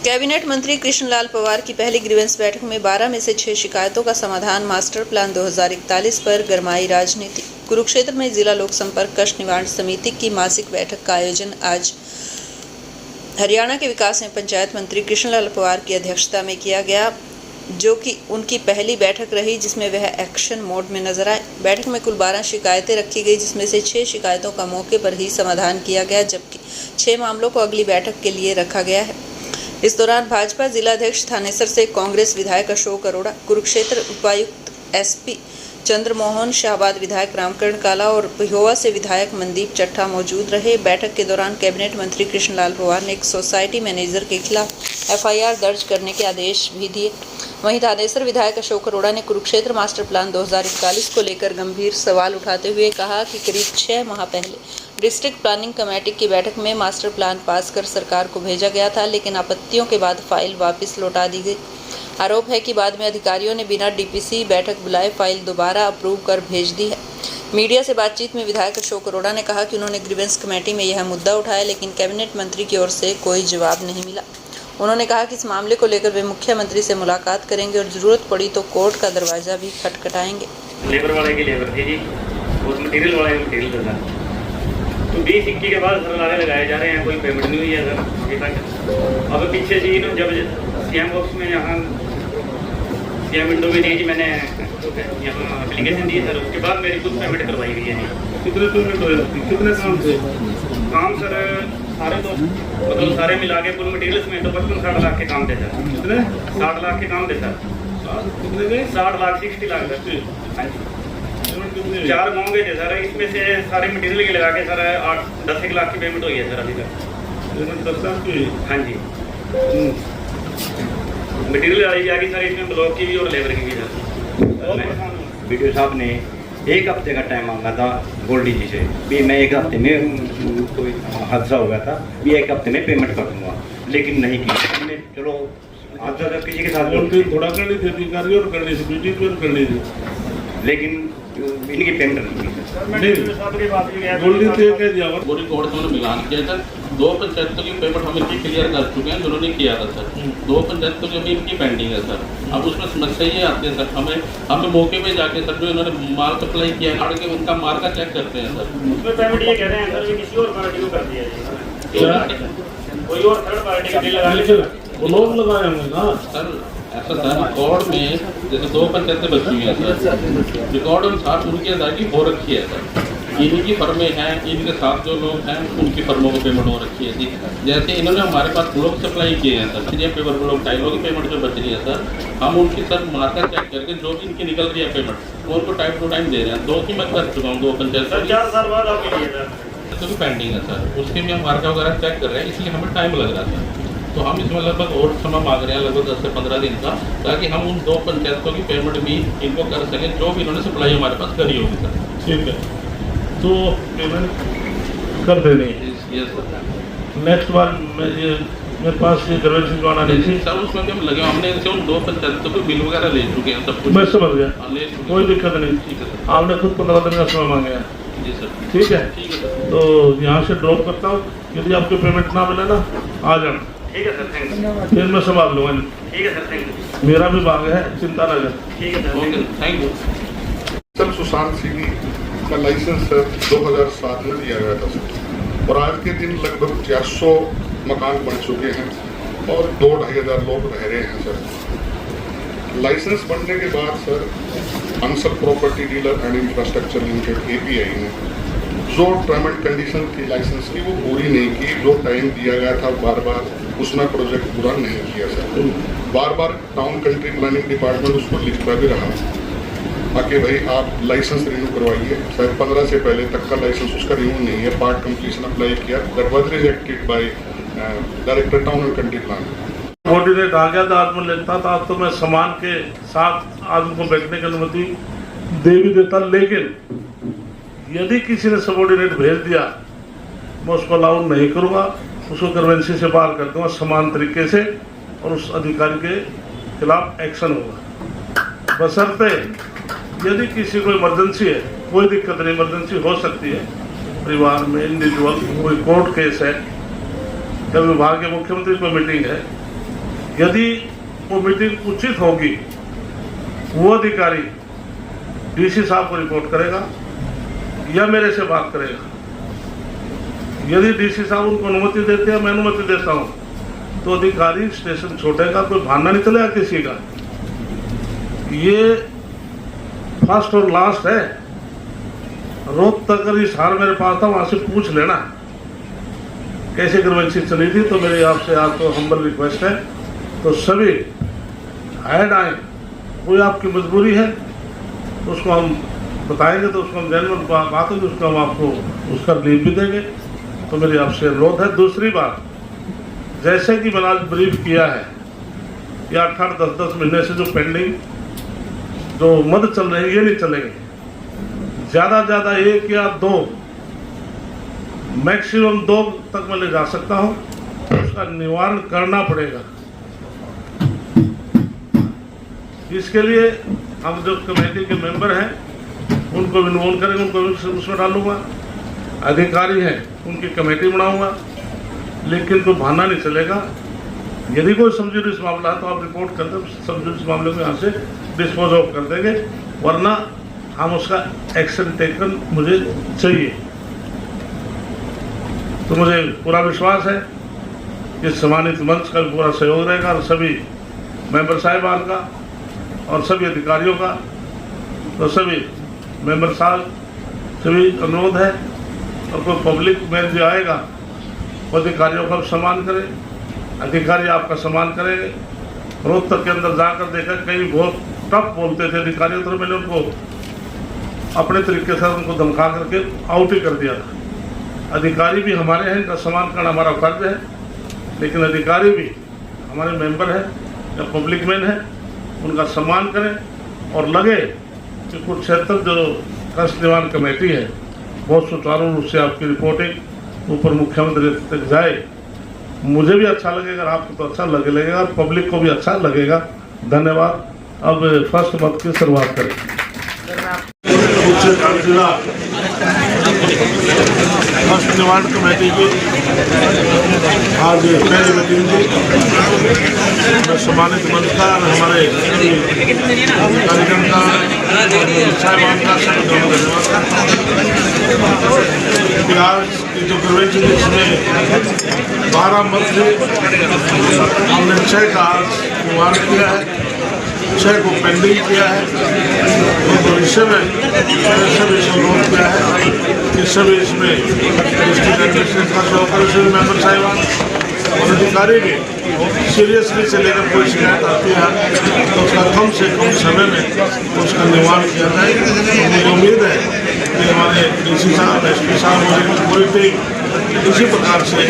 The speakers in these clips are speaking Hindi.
कैबिनेट मंत्री कृष्णलाल पंवार की पहली ग्रीवेंस बैठक में 12 में से 6 शिकायतों का समाधान। मास्टर प्लान 2041 पर गरमाई राजनीति। कुरुक्षेत्र में जिला लोक संपर्क कष्ट निवारण समिति की मासिक बैठक का आयोजन आज हरियाणा के विकास एवं पंचायत मंत्री कृष्णलाल पंवार की अध्यक्षता में किया गया, जो कि उनकी पहली बैठक रही जिसमें वह एक्शन मोड में नजर आए। बैठक में कुल 12 शिकायतें रखी गई, जिसमें से 6 शिकायतों का मौके पर ही समाधान किया गया, जबकि 6 मामलों को अगली बैठक के लिए रखा गया है। इस दौरान भाजपा जिलाध्यक्ष थानेसर से कांग्रेस विधायक अशोक अरोड़ा, कुरुक्षेत्र उपायुक्त एसपी चंद्रमोहन, शाहबाद विधायक रामकरण काला और पिहोवा से विधायक मनदीप चट्टा मौजूद रहे। बैठक के दौरान कैबिनेट मंत्री कृष्णलाल पंवार ने एक सोसाइटी मैनेजर के खिलाफ एफआईआर दर्ज करने के आदेश भी दिए। वहीं थानेसर विधायक अशोक अरोड़ा ने कुरुक्षेत्र मास्टर प्लान 2041 को लेकर गंभीर सवाल उठाते हुए कहा कि करीब 6 माह पहले डिस्ट्रिक्ट प्लानिंग कमेटी की बैठक में मास्टर प्लान पास कर सरकार को भेजा गया था, लेकिन आपत्तियों के बाद फाइल वापस लौटा दी गई। आरोप है कि बाद में अधिकारियों ने बिना डीपीसी बैठक बुलाए फाइल दोबारा अप्रूव कर भेज दी है। मीडिया से बातचीत में विधायक अशोक अरोड़ा ने कहा कि उन्होंने ग्रीवेंस कमेटी में यह मुद्दा उठाया, लेकिन कैबिनेट मंत्री की ओर से कोई जवाब नहीं मिला। उन्होंने कहा कि इस मामले को लेकर वे मुख्यमंत्री से मुलाकात करेंगे और जरूरत पड़ी तो कोर्ट का दरवाजा भी खटखटाएंगे। लेबर वाले की लेबर थी जी, और मटीरियल वाले की मटीरियल था। तो 20-21 के बाद सर नारे लगाए जा रहे हैं, कोई पेमेंट नहीं हुई है सर अभी तक। अब पीछे जी जब सीएम बॉक्स में यहाँ सीएम विंडो में दी जी, मैंने यहाँ एप्लीकेशन दी सर, उसके बाद मेरी कुछ पेमेंट करवाई गई है जी। कितने पेमेंट हुए, कितने काम थे? काम सर सारे तो मतलब सारे मिला के कुल मटीरियल में तो 55-60 लाख के काम थे सर। कितने? 60 लाख के काम थे सर। कितने के? 60 लाख 60 लाख सर। हाँ जी, 4 मांगे थे सर, इसमें से सारे मटीरियल के लगा के सर 8-10 लाख की पेमेंट हुई है सर अभी तक। पेमेंट 10 लाख की? हाँ जी, मटीरियल आई जाएगी सर, इसमें ब्लॉक की भी और लेबर की भी सर। वीडियो साहब ने 1 हफ्ते का टाइम मांगा था गोल्डी जी से, भी मैं 1 हफ्ते में कोई हादसा हो गया था, भी 1 हफ्ते में पेमेंट कर दूंगा, लेकिन नहीं की। हमने चलो हादसा तो किसी के साथ थोड़ा करनी थी, अधिकारी और करनी थी, बीटीपी और करनी थी, लेकिन इनकी पेमेंट नहीं गोल्डी से कह दिया। पूरी कोर्ट में मिलान किया था। 2 पंचायतों की पेमेंट हम इनकी क्लियर कर चुके हैं, जिन्होंने किया था सर। 2 पंचायतों की अभी इनकी पेंडिंग है सर। अब उसमें समस्या ये आती है सर, हमें मौके पे जाके सर जो इन्होंने माल सप्लाई किया है के उनका माल का चेक करते हैं सर। उसमें पेमेंट ये कह रहे हैं सर किसी और पार्टी को कर दिया है, कोई और थर्ड पार्टी का बिल लगा लीजिए। वो लोग लगाए होंगे ना सर। ऐसा सर रिकॉर्ड में जैसे 2 पंचायतें बची हुई हैं सर, रिकॉर्ड अनुसार उनकी अदायगी हो रखी है सर। इनकी फर्में हैं, इनके साथ जो लोग हैं उनकी फर्मों को पेमेंट हो रखी है जी। जैसे इन्होंने हमारे पास ब्लॉक सप्लाई किए हैं सर, ये पेपर ब्लॉक टाइलों की पेमेंट जो बच रही है सर, हम उनकी सर मार्का चेक करके जो भी इनकी निकल रही है पेमेंट वो उनको टाइम टू टाइम दे रहे हैं। 2 की मैं कर चुका हूँ, 2 पंचायत 4 साल बाद आपके लिए सर जो भी पेंडिंग है सर, उसके भी हम मार्का वगैरह चेक कर रहे हैं, इसलिए हमें टाइम लग रहा था। तो हम इसमें लगभग और समय मांग रहे हैं, लगभग 10 से 15 दिन का, ताकि हम उन 2 पंचायतों की पेमेंट भी इनको कर सकें जो भी इन्होंने सप्लाई हमारे पास करी होगी सर। ठीक है, तो पेमेंट कर देनी है। ये सर नेक्स्ट बार मेरे पास ये ग्रेवेंस लिखवाना नहीं थी सर, उसमें भी हम लगे, हमने इनसे उन 2 पंचायतों को बिल वगैरह ले चुके हैं सब कुछ। मैं समझ गया, ले चुके हैं। कोई दिक्कत नहीं। ठीक है सर। आपने खुद 15 दिन का समय मांगे हैं। जी सर। ठीक है, ठीक है सर। तो यहाँ से ड्रॉप करता हूँ, यदि आपको पेमेंट ना मिले ना आ जाना, ठीक है सर, थैंक यू। फिर मैं संभाल लूँगा। ठीक है सर, थैंक यू। मेरा भी भाग है, चिंता न कर। ठीक है sir, okay, thank you. Sir Sushant Singh का लाइसेंस 2007 में दिया गया था सर, और आज के दिन लगभग 400 मकान बन चुके हैं और 2-2.5 हज़ार लोग रह रहे हैं सर। लाइसेंस बनने के बाद sir Ansal property dealer and infrastructure limited API ने जो टर्म एंड कंडीशन थी लाइसेंस की वो पूरी नहीं की। जो टाइम दिया गया था बार बार उसमें प्रोजेक्ट पूरा नहीं किया सर। बार बार टाउन कंट्री प्लानिंग डिपार्टमेंट उसको लिखता भी रहा आके भाई आप लाइसेंस रिन्यू करवाइए। शायद 15 से पहले तक का लाइसेंस उसका रिन्यू नहीं है। पार्ट कंप्लीशन अप्लाई किया, that was rejected by director town and country plan. Coordinate आ गया था, आज मैं लेता था तो मैं सामान के साथ आदमी को बैठने की अनुमति दे भी देता, लेकिन यदि किसी ने सबऑर्डिनेट भेज दिया मैं उसको अलाउ नहीं करूँगा, उसको कन्वेंसी से बाहर कर दूँगा समान तरीके से, और उस अधिकारी के खिलाफ एक्शन होगा। बशर्ते यदि किसी को इमरजेंसी है, कोई दिक्कत नहीं, इमरजेंसी हो सकती है परिवार में, इंडिविजुअल कोई कोर्ट केस है या विभाग के मुख्यमंत्री को मीटिंग है, यदि वो मीटिंग उचित होगी, वो अधिकारी डीसी साहब को रिपोर्ट करेगा या मेरे से बात करेगा। यदि डीसी साहब उनको अनुमति देते हैं, मैं अनुमति देता हूं, तो अधिकारी स्टेशन छोड़ेगा, कोई बहाना नहीं चलेगा किसी का। ये फर्स्ट और लास्ट है। रोहतक तक इस हार मेरे पास था, वहां से पूछ लेना कैसे ग्रीवेंसी चली थी। तो मेरी आपसे आज तो हम्बल रिक्वेस्ट है, तो सभी हेड आए, कोई आपकी मजबूरी है तो उसको हम बताएंगे, तो उसको हम जेन्युइन बात है, उसको हम आपको उसका लीव भी देंगे। तो मेरी आपसे अनुरोध है। दूसरी बात, जैसे कि मैंने आज ब्रीफ किया है कि 8-8, 10-10 महीने से जो पेंडिंग जो मद चल रहे हैं, ये नहीं चलेंगे। ज़्यादा 1 या 2, मैक्सिमम 2 तक मैं ले जा सकता हूँ, उसका निवारण करना पड़ेगा। इसके लिए हम जो कमेटी के मेंबर हैं उनको भी इन्वॉल्व करेंगे, उनको भी उसमें डालूंगा। अधिकारी हैं उनकी कमेटी बनाऊंगा, लेकिन कोई बहाना नहीं चलेगा। यदि कोई समझूरी मामला है तो आप रिपोर्ट कर दें, समझूरी मामले में यहाँ से डिस्पोज ऑफ कर देंगे, वरना हम उसका एक्शन टेकन मुझे चाहिए। तो मुझे पूरा विश्वास है कि सम्मानित मंच का पूरा सहयोग रहेगा और सभी मेंबर साहिबान का और सभी अधिकारियों का। तो सभी मेंबर साहब सभी अनुरोध है, और कोई पब्लिक में जो आएगा वो अधिकारियों का सम्मान करे, अधिकारी आपका सम्मान करेंगे। रोहतक के अंदर जाकर देखा, कई बहुत टफ बोलते थे अधिकारियों, तो मैंने उनको अपने तरीके से उनको धमका करके आउट ही कर दिया था। अधिकारी भी हमारे हैं, इनका सम्मान करना हमारा फर्ज है, लेकिन अधिकारी भी हमारे मेंबर हैं या पब्लिक मैन है, उनका सम्मान करें। और लगे कि कुरुक्षेत्र जो कष्ट निवारण कमेटी है बहुत सुचारू रूप से आपकी रिपोर्टिंग ऊपर मुख्यमंत्री तक जाए, मुझे भी अच्छा लगेगा, आपको तो अच्छा लगेगा और पब्लिक को भी अच्छा लगेगा। धन्यवाद। अब फर्स्ट मत की शुरुआत करें। जिला कष्ट निवारण कमेटी की आज पहली मीटिंग थी। मैं सम्मानित मंच का और हमारे कार्यक्रम का साहिबान का सभी धन्यवाद करता हूँ कि आज की जो ग्रीवेंसी जिसमें 12 मत थे, हमने 6 का आज निवारण किया है, 6 को पेंडिंग किया है। तो भविष्य में मैंने सभी से अनुरोध किया है कि सभी इसमें डिस्ट्रिक्ट एडमिनिस्ट्रेशन का सहयोग, सभी मेंबर साहिबान और अधिकारी भी सीरियसली से लेकर कोई शिकायत आती है तो उसका कम से कम समय में उसका निवारण किया जाए। तो मुझे उम्मीद है कि हमारे डीसी साहब, एसपी साहब और पूरी टीम इसी प्रकार से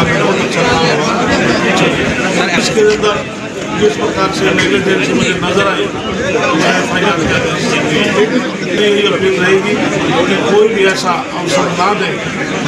आगे बहुत अच्छा काम होगा। इसके अंदर जिस प्रकार से नेग्लिजेंस मुझे नजर आई, FIR यही अपील रहेगी कि कोई भी ऐसा अवसर ना दे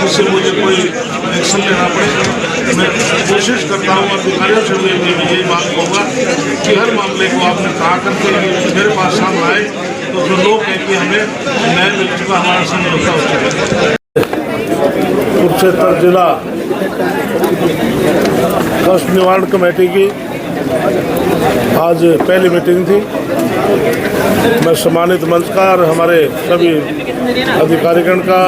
जिससे मुझे कोई एक्शन लेना पड़े। मैं कोशिश करता हूँ अधिकारियों से भी यही बात कहूँगा कि हर मामले को आपने कहा करके मेरे पास सामने आए तो जो लोग हैं कि हमें न्याय मिल चुका, हमारा समझौता हो चुका। कुरुक्षेत्र जिला कष्ट निवारण कमेटी की आज पहली मीटिंग थी। मैं सम्मानित मंच का और हमारे सभी अधिकारीगण का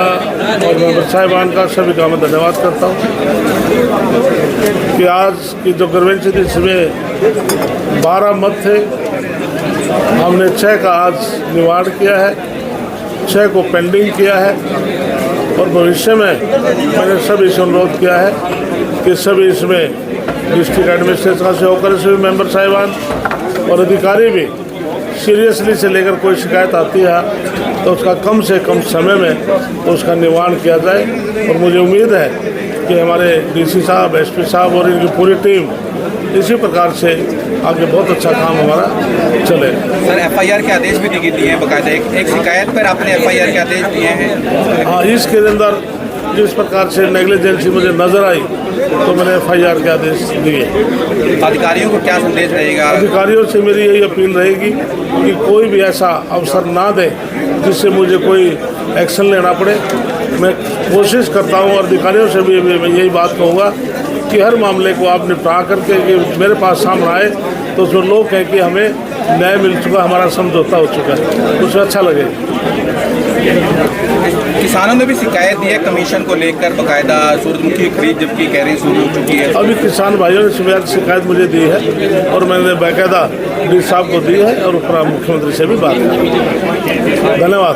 और मेंबर साहिबान का सभी का मैं धन्यवाद करता हूँ कि आज की जो ग्रीवेंसी थी इसमें 12 मत थे, हमने 6 का आज निवारण किया है, 6 को पेंडिंग किया है। और भविष्य में मैंने सभी से अनुरोध किया है कि सभी इसमें डिस्ट्रिक्ट एडमिनिस्ट्रेशन का सहयोग करें, सभी मेंबर साहिबान और अधिकारी भी सीरियसली से लेकर कोई शिकायत आती है तो उसका कम से कम समय में तो उसका निवारण किया जाए। और मुझे उम्मीद है कि हमारे डीसी साहब, एसपी साहब और इनकी पूरी टीम इसी प्रकार से आगे बहुत अच्छा काम हमारा चले। सर FIR के आदेश भी दिए हैं बकायदा, एक शिकायत पर आपने FIR के आदेश दिए हैं। हाँ, इसके अंदर जिस प्रकार से नेग्लिजेंसी मुझे नजर आई तो मैंने FIR के आदेश दिए। अधिकारियों को क्या संदेश रहेगा? अधिकारियों से मेरी यही अपील रहेगी कि कोई भी ऐसा अवसर ना दे जिससे मुझे कोई एक्शन लेना पड़े। मैं कोशिश करता हूँ और अधिकारियों से भी मैं यही बात कहूँगा कि हर मामले को आप निपटा करके कि मेरे पास सामने आए तो जो लोग कहें कि हमें न्याय मिल चुका, हमारा समझौता हो चुका है, उसे अच्छा लगे। किसानों ने भी शिकायत दी है कमीशन को लेकर, बाकायदा सूरजमुखी की खरीद जबकि कह रहे हैं शुरू हो चुकी है। अभी किसान भाइयों ने शिकायत मुझे दी है और मैंने बाकायदा डी साहब को दी है और मुख्यमंत्री से भी बात की। धन्यवाद।